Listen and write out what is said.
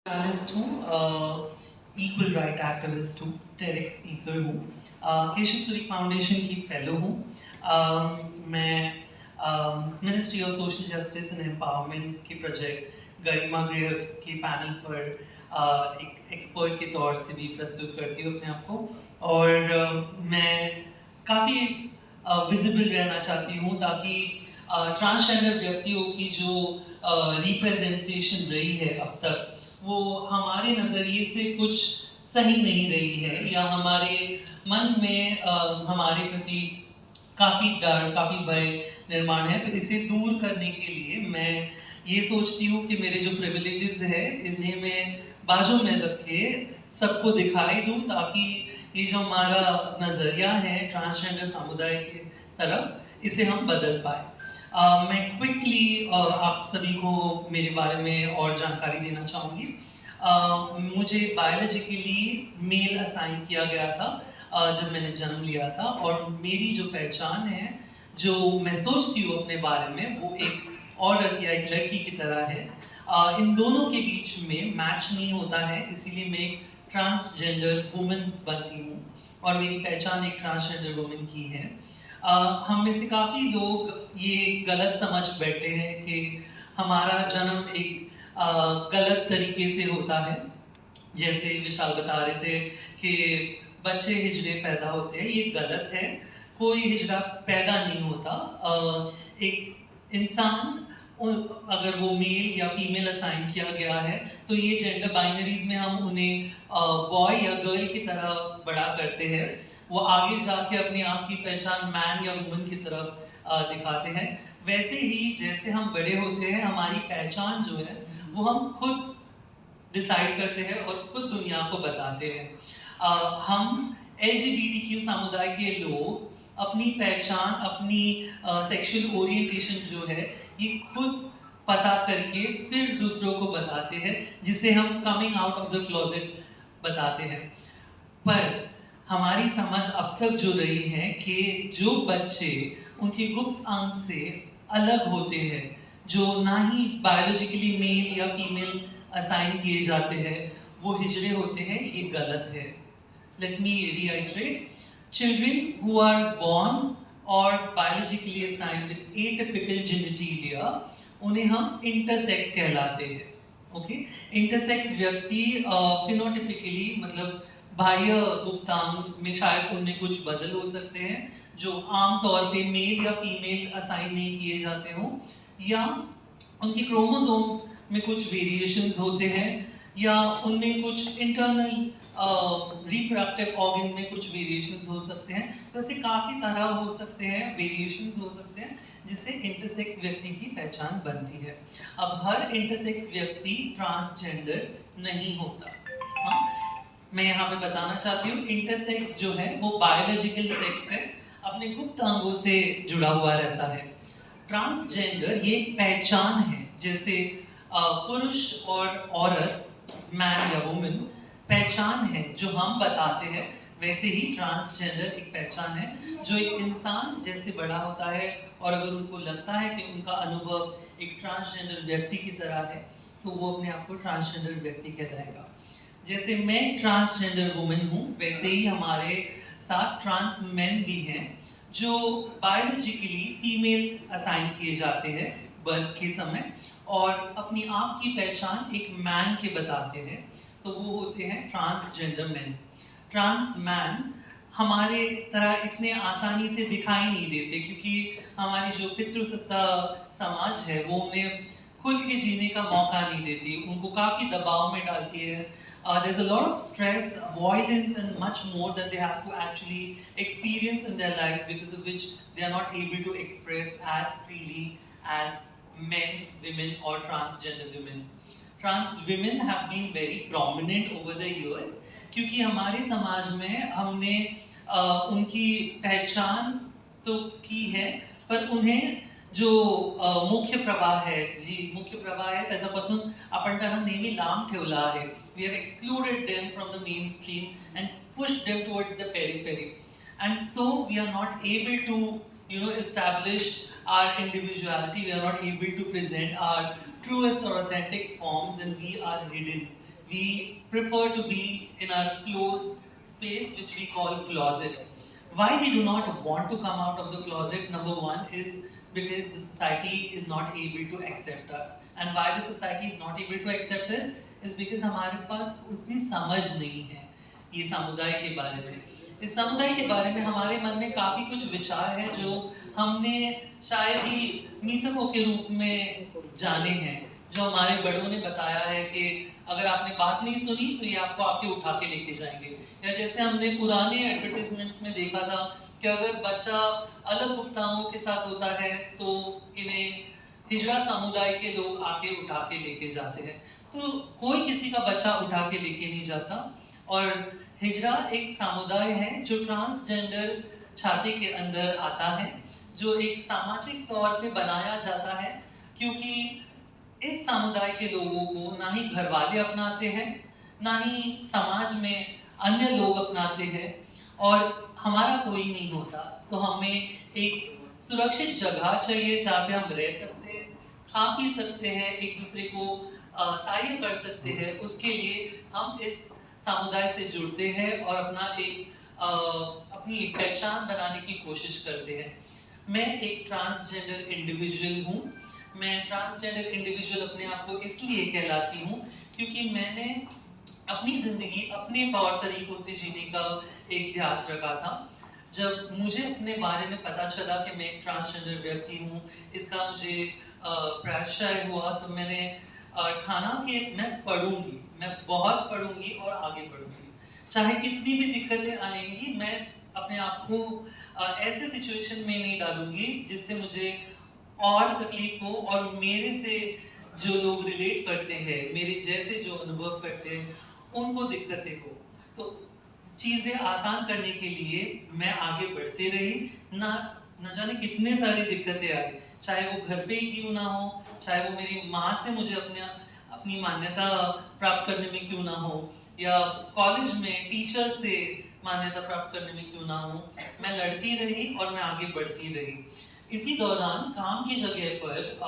Journalist हूँ, equal right activist हूँ, TEDx speaker हूँ, केशव सूरी फाउंडेशन की फेलो हूँ। मैं ministry of social justice and empowerment के प्रोजेक्ट गरिमा गृह के पैनल पर एक एक्सपर्ट के तौर से भी प्रस्तुत करती हूँ अपने आप को। और मैं काफ़ी विजिबल रहना चाहती हूँ ताकि ट्रांसजेंडर व्यक्तियों की जो रिप्रेजेंटेशन रही है अब तक, वो हमारे नज़रिए से कुछ सही नहीं रही है, या हमारे मन में हमारे प्रति काफ़ी डर, काफ़ी भय निर्माण है। तो इसे दूर करने के लिए मैं ये सोचती हूँ कि मेरे जो प्रिविलेजेस है इन्हें मैं बाजू में रख के सबको दिखाई दूँ, ताकि ये जो हमारा नज़रिया है ट्रांसजेंडर समुदाय के तरफ, इसे हम बदल पाए। मैं क्विकली आप सभी को मेरे बारे में और जानकारी देना चाहूँगी। मुझे बायोलॉजिकली मेल असाइन किया गया था जब मैंने जन्म लिया था, और मेरी जो पहचान है, जो मैं सोचती हूँ अपने बारे में, वो एक औरत या एक लड़की की तरह है। इन दोनों के बीच में मैच नहीं होता है, इसीलिए मैं एक ट्रांसजेंडर वुमन बनती हूँ और मेरी पहचान एक ट्रांसजेंडर वुमन की है। हम में से काफ़ी लोग ये गलत समझ बैठे हैं कि हमारा जन्म एक गलत तरीके से होता है। जैसे विशाल बता रहे थे कि बच्चे हिजड़े पैदा होते हैं, ये गलत है। कोई हिजड़ा पैदा नहीं होता। एक इंसान अगर वो मेल या फीमेल असाइन किया गया है, तो ये जेंडर बाइनरीज में हम उन्हें बॉय या गर्ल की तरह बड़ा करते हैं। वो आगे जाके अपने आप की पहचान मैन या वुमन की तरफ दिखाते हैं। वैसे ही जैसे हम बड़े होते हैं, हमारी पहचान जो है वो हम खुद डिसाइड करते हैं और खुद दुनिया को बताते हैं। हम LGBTQ समुदाय के लोग अपनी पहचान, अपनी सेक्सुअल ओरिएंटेशन जो है, ये खुद पता करके फिर दूसरों को बताते हैं, जिसे हम coming out of the closet बताते हैं। पर हमारी समझ अब तक जो रही है कि जो बच्चे उनके गुप्त अंग से अलग होते हैं, जो ना ही बायोलॉजिकली मेल या फीमेल असाइन किए जाते हैं, वो हिजड़े होते हैं, ये गलत है। Let me reiterate. Children who are born or biologically assigned with atypical genitalia, उन्हें हम इंटरसेक्स कहलाते हैं। ओके, इंटरसेक्स व्यक्ति फिनोटिपिकली मतलब बाह्य गुप्तांग में शायद उनमें कुछ बदल हो सकते हैं जो आमतौर पे मेल या फीमेल असाइन नहीं किए जाते हों, या उनकी क्रोमोसोम्स में कुछ वेरिएशंस होते हैं, या उनमें कुछ इंटरनल रिप्रोडक्टिव ऑर्गन में कुछ वेरिएशंस हो सकते हैं। तो ऐसे काफ़ी तरह हो सकते हैं, वेरिएशंस हो सकते हैं, जिससे इंटरसेक्स व्यक्ति की पहचान बनती है। अब हर इंटरसेक्स व्यक्ति ट्रांसजेंडर नहीं होता। हाँ, मैं यहाँ पे बताना चाहती हूँ, इंटरसेक्स जो है वो बायोलॉजिकल सेक्स है, अपने गुप्त अंगों से जुड़ा हुआ रहता है। ट्रांसजेंडर ये एक पहचान है, जैसे पुरुष और औरत, मैन या वुमन पहचान है जो हम बताते हैं, वैसे ही ट्रांसजेंडर एक पहचान है जो एक इंसान जैसे बड़ा होता है, और अगर उनको लगता है कि उनका अनुभव एक ट्रांसजेंडर व्यक्ति की तरह है, तो वो अपने आप को ट्रांसजेंडर व्यक्ति कहलाएगा। जैसे मैं ट्रांसजेंडर वुमन हूँ, वैसे ही हमारे साथ ट्रांस मैन भी हैं जो बायोलॉजिकली फीमेल असाइन किए जाते हैं बर्थ के समय, और अपनी आप की पहचान एक मैन के बताते हैं, तो वो होते हैं ट्रांसजेंडर मैन। ट्रांस मैन हमारे तरह इतने आसानी से दिखाई नहीं देते, क्योंकि हमारी जो पितृसत्ता समाज है वो उन्हें खुल के जीने का मौका नहीं देती, उनको काफ़ी दबाव में डालती है। There's a lot of stress, avoidance and much more that they have to actually experience in their lives, because of which they are not able to express as freely as men, women or transgender women. Trans women have been very prominent over the years, क्योंकि हमारे समाज में हमने उनकी पहचान तो की है, पर उन्हें जो मुख्य प्रवाह है, मुख्य प्रवाह आहे त्याच्यापासून आपण त्यांना नेहमी लांब ठेवलं आहे. We have excluded them from the mainstream and pushed them towards the periphery, and so we are not able to establish our individuality. We are not able to present our truest or authentic forms, and we are hidden. we prefer to be in our closed space which we call closet. Why we do not want to come out of the closet? Number one is because the society is not able to accept us. And why the society is not able to accept us is because हमारे पास उतनी समझ नहीं है ये समुदाय के बारे में। इस समुदाय के बारे में हमारे मन में काफ़ी कुछ विचार हैं जो हमने शायद ही मिथकों के रूप में जाने हैं, जो हमारे बड़ों ने बताया है कि अगर आपने बात नहीं सुनी तो ये आपको आके उठा के लेके जाएंगे। या जैसे हमने पुराने एडवर्टाइजमेंट्स में देखा था कि अगर बच्चा अलग गुप्तांगों के साथ होता है तो इन्हें हिजड़ा समुदाय के लोग आके उठा के लेके जाते हैं। तो कोई किसी का बच्चा उठा के लेके नहीं जाता। और हिजड़ा एक समुदाय है जो ट्रांसजेंडर छाते के अंदर आता है, जो एक सामाजिक तौर पे बनाया जाता है, क्योंकि इस समुदाय के लोगों को ना ही घर वाले अपनाते हैं, ना ही समाज में अन्य लोग अपनाते हैं, और हमारा कोई नहीं होता। तो हमें एक सुरक्षित जगह चाहिए जहाँ पे हम रह सकते हैं, खा पी सकते हैं, एक दूसरे को सहाय कर सकते हैं। उसके लिए हम इस समुदाय से जुड़ते हैं और अपनी एक पहचान बनाने की कोशिश करते हैं। मैं एक ट्रांसजेंडर इंडिविजुअल हूँ। मैं ट्रांसजेंडर इंडिविजुअल अपने आप को इसलिए कहलाती हूँ क्योंकि मैंने अपनी ज़िंदगी अपने तौर तरीक़ों से जीने का एक ध्यास रखा था। जब मुझे अपने बारे में पता चला कि मैं एक ट्रांसजेंडर व्यक्ति हूँ, इसका मुझे प्रश्रय हुआ, तो मैंने ठाना कि मैं पढ़ूंगी, मैं बहुत पढ़ूंगी और आगे बढ़ूंगी। चाहे कितनी भी दिक्कतें आएंगी, मैं अपने आप को ऐसे सिचुएशन में नहीं डालूंगी जिससे मुझे और तकलीफ हो और मेरे से जो लोग रिलेट करते हैं, मेरे जैसे जो अनुभव करते हैं, उनको दिक्कतें हो। तो चीज़ें आसान करने के लिए मैं आगे बढ़ती रही। न जाने कितने सारी दिक्कतें आई, चाहे वो घर पे ही क्यों ना हो, चाहे वो मेरी माँ से मुझे अपनी मान्यता प्राप्त करने में क्यों ना हो, या कॉलेज में टीचर से मान्यता प्राप्त करने में क्यों ना हो, मैं लड़ती रही और मैं आगे बढ़ती रही। इसी दौरान काम की जगह पर